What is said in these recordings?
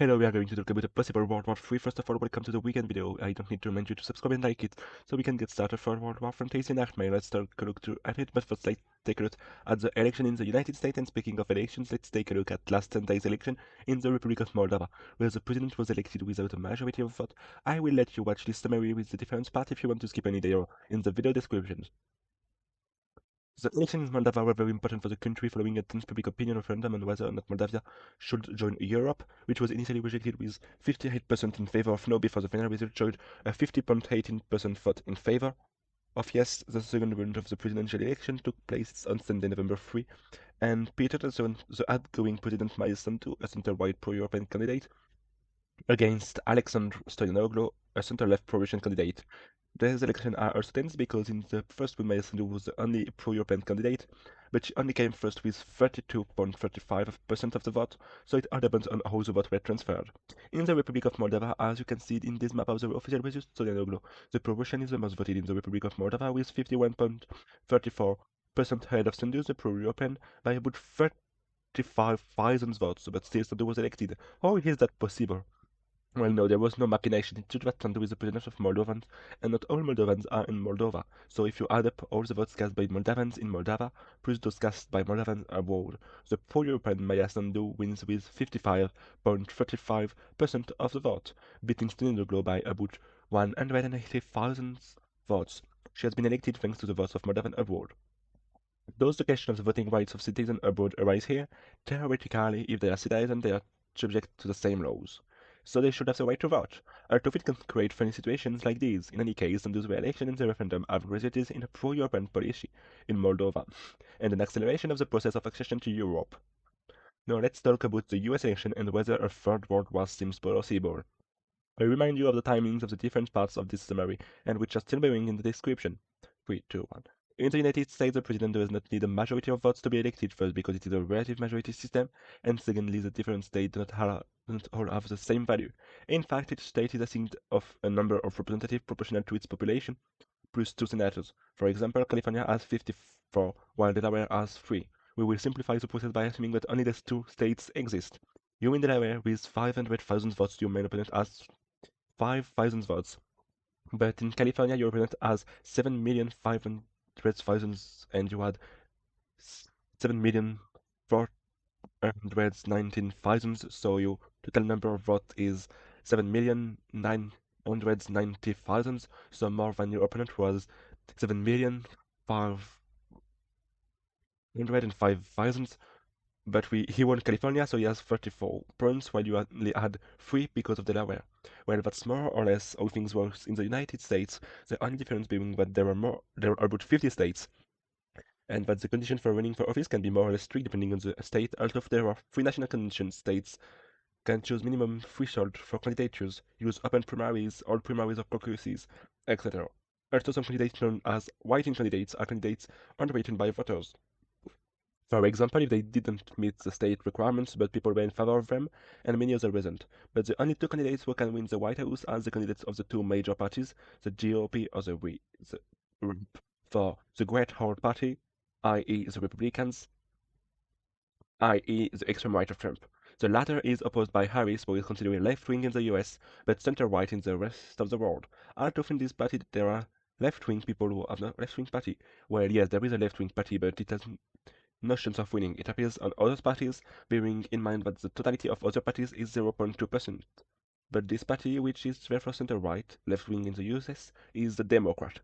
Hello, we are going to talk about a possible World War III. First of all, welcome to the weekend video. I don't need to remind you to subscribe and like it, so we can get started for World War from Tasty Nightmare. Let's take a look to at it, but first let's take a look at the election in the United States. And speaking of elections, let's take a look at last Sunday's election in the Republic of Moldova, where the president was elected without a majority of vote. I will let you watch this summary with the different parts if you want to skip any video in the video description. The elections in Moldova were very important for the country following a tense public opinion referendum on whether or not Moldavia should join Europe, which was initially rejected with 58% in favor of no before the final result showed a 50.18% vote in favor of yes. The second round of the presidential election took place on Sunday, November 3, and Peter Tățău, the outgoing president, mai Sandu, a center-right pro-European candidate, against Alexandru Stoianoglu, a center-left pro-Russian candidate. These elections are also tense because in the first one, Maya Sandu was the only pro-European candidate, but she only came first with 32.35% of the vote, so it all depends on how the vote were transferred. In the Republic of Moldova, as you can see in this map of the official results, Stoianoglu, the pro-Russian is the most voted in the Republic of Moldova with 51.34% ahead of Sandu, the pro-European, by about 35,000 votes, but still Sandu was elected. How is that possible? Well, no, there was no machination. It should have done with the president of Moldovans, and not all Moldovans are in Moldova. So if you add up all the votes cast by Moldavans in Moldova, plus those cast by Moldavans abroad, the pro-European Maya Sandu wins with 55.35% of the vote, beating Stoianoglu by about 180,000 votes. She has been elected thanks to the votes of Moldovan abroad. Those the question of the voting rights of citizens abroad arise here. Theoretically, if they are citizens, they are subject to the same laws. So they should have the right to vote. Although it can create funny situations like these. In any case, those re-election and the referendum have resulted in a pro-European policy in Moldova, and an acceleration of the process of accession to Europe. Now let's talk about the US election and whether a third world war seems possible. I remind you of the timings of the different parts of this summary, and which are still being in the description. 3, 2, 1. In the United States, the president does not need a majority of votes to be elected, first because it is a relative majority system, and secondly, the different states do not all have the same value. In fact, each state is assigned of a number of representatives proportional to its population, plus 2 senators. For example, California has 54, while Delaware has 3. We will simplify the process by assuming that only these 2 states exist. You in Delaware, with 500,000 votes, your main opponent has 5,000 votes. But in California, your opponent has 7,500,000 and you had 7,419,000, so your total number of votes is 7,990,000, so more than your opponent was 7,505,000. But he won California, so he has 34 points, while you only had 3 because of Delaware. Well, that's more or less how things work in the United States. The only difference being that there are about 50 states, and that the conditions for running for office can be more or less strict depending on the state. Although there are 3 national convention states can choose minimum threshold for candidatures, use open primaries, all primaries or caucuses, etc. Also, some candidates known as write-in candidates are candidates underwritten by voters. For example, if they didn't meet the state requirements, but people were in favor of them, and many others wasn't. But the only 2 candidates who can win the White House are the candidates of the 2 major parties, the GOP or the RIP. For the Great Horde Party, i.e. the Republicans, i.e. the extreme right of Trump. The latter is opposed by Harris, who is considered left-wing in the US, but center-right in the rest of the world. Although in this party there are left-wing people who have no left-wing party. Well, yes, there is a left-wing party, but it has notions of winning. It appears on other parties, bearing in mind that the totality of other parties is 0.2%. But this party, which is therefore center-right, left-wing in the US, is the Democrat.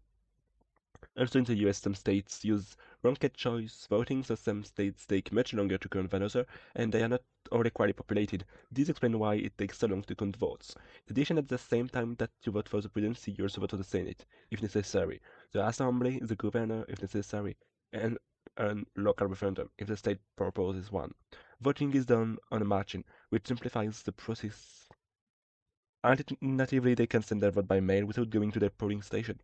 Also in the US, some states use ranked choice voting, so some states take much longer to count than others, and they are not all equally populated. This explains why it takes so long to count votes. In addition, at the same time that you vote for the presidency, you also vote for the Senate, if necessary, the Assembly, the governor, if necessary, and a local referendum, if the state proposes one. Voting is done on a margin, which simplifies the process. Alternatively, they can send their vote by mail without going to their polling station.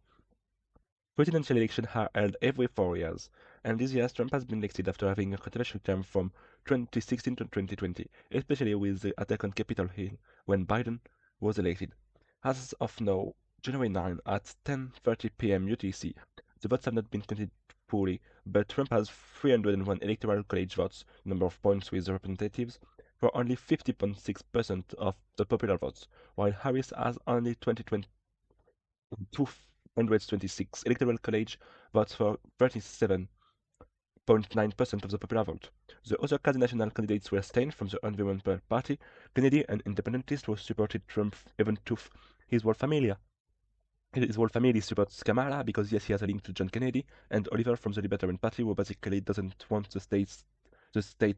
Presidential elections are held every 4 years, and this year Trump has been elected after having a controversial term from 2016 to 2020, especially with the attack on Capitol Hill when Biden was elected. As of now, January 9 at 10:30 p.m. UTC, the votes have not been counted fully, but Trump has 301 electoral college votes, number of points with the representatives, for only 50.6% of the popular votes, while Harris has only 226 electoral college votes for 37.9% of the popular vote. The other quasi-national candidates were staying from the Environmental Party, Kennedy, an independentist who supported Trump even though his whole family supports Kamala because yes, he has a link to John Kennedy, and Oliver from the Libertarian Party, who basically doesn't want the state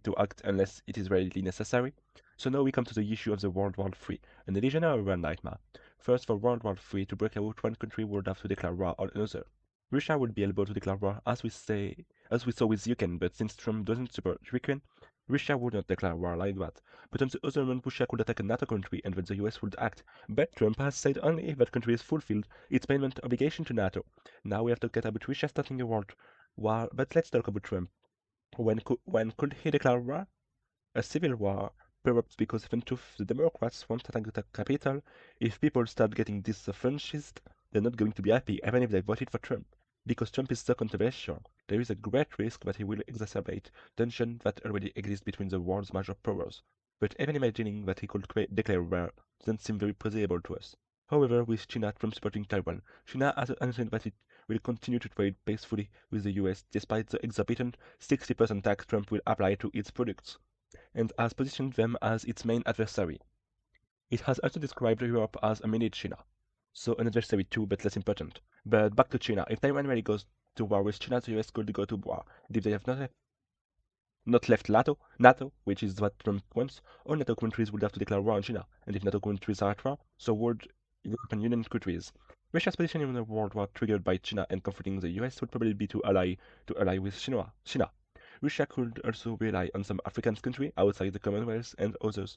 to act unless it is really necessary. So now we come to the issue of the World War III, an illusion or a nightmare. First, for World War III to break out, one country would have to declare war on another. Russia would be able to declare war, as we saw with Ukraine, but since Trump doesn't support Ukraine, Russia would not declare war like that. But on the other hand, Russia could attack a NATO country and then the US would act. But Trump has said only if that country has fulfilled its payment obligation to NATO. Now we have to get about Russia starting a world war, but let's talk about Trump. When could he declare war? A civil war, perhaps because even if the Democrats won't attack the Capitol, if people start getting disenfranchised, they're not going to be happy, even if they voted for Trump. Because Trump is so controversial, there is a great risk that he will exacerbate tension that already exists between the world's major powers. But even imagining that he could declare war doesn't seem very plausible to us. However, with China Trump supporting Taiwan, China has announced that it will continue to trade peacefully with the US despite the exorbitant 60% tax Trump will apply to its products and has positioned them as its main adversary. It has also described Europe as a mini China, so an adversary too, but less important. But back to China. If Taiwan really goes to war with China, the US could go to war. And if they have not left NATO, which is what Trump wants, all NATO countries would have to declare war on China. And if NATO countries are at war, so would European Union countries. Russia's position in the world war triggered by China and comforting the US would probably be to ally with China. Russia could also rely on some African countries outside the Commonwealth and others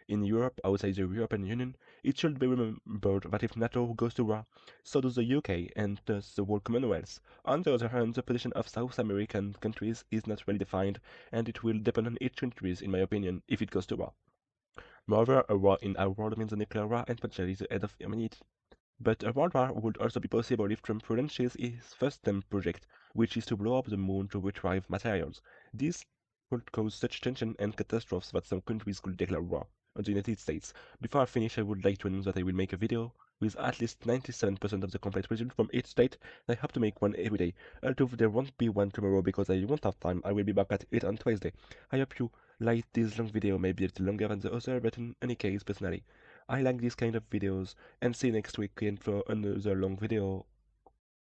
in Europe outside the European Union. It should be remembered that if NATO goes to war, so does the UK and thus the whole Commonwealth. On the other hand, the position of South American countries is not well defined, and it will depend on each country, in my opinion, if it goes to war. Moreover, a war in our world means a nuclear war and potentially the end of humanity. But a world war would also be possible if Trump launches his first STEM project, which is to blow up the moon to retrieve materials. This could cause such tension and catastrophes that some countries could declare war on the United States. Before I finish, I would like to announce that I will make a video with at least 97% of the complete results from each state. I hope to make one every day. Although there won't be one tomorrow because I won't have time, I will be back at it on Tuesday. I hope you like this long video, maybe a little longer than the other, but in any case, personally, I like these kind of videos, and see you next week for another long video.